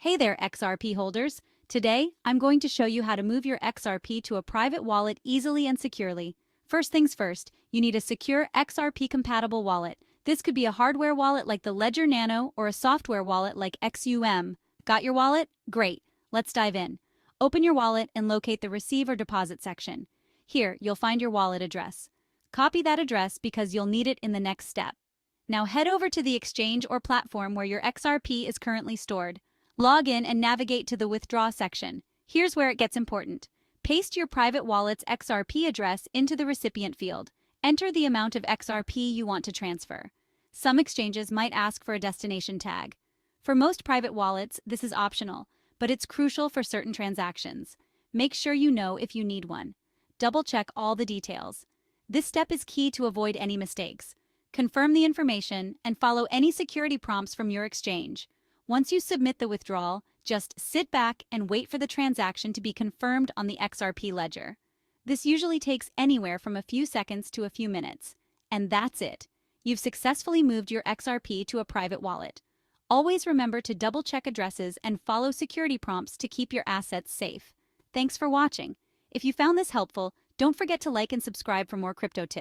Hey there, XRP holders. Today, I'm going to show you how to move your XRP to a private wallet easily and securely. First things first, you need a secure XRP-compatible wallet. This could be a hardware wallet like the Ledger Nano or a software wallet like XUM. Got your wallet? Great. Let's dive in. Open your wallet and locate the Receive or Deposit section. Here, you'll find your wallet address. Copy that address because you'll need it in the next step. Now head over to the exchange or platform where your XRP is currently stored. Log in and navigate to the Withdraw section. Here's where it gets important. Paste your private wallet's XRP address into the recipient field. Enter the amount of XRP you want to transfer. Some exchanges might ask for a destination tag. For most private wallets, this is optional, but it's crucial for certain transactions. Make sure you know if you need one. Double-check all the details. This step is key to avoid any mistakes. Confirm the information and follow any security prompts from your exchange. Once you submit the withdrawal, just sit back and wait for the transaction to be confirmed on the XRP ledger. This usually takes anywhere from a few seconds to a few minutes. And that's it. You've successfully moved your XRP to a private wallet. Always remember to double-check addresses and follow security prompts to keep your assets safe. Thanks for watching. If you found this helpful, don't forget to like and subscribe for more crypto tips.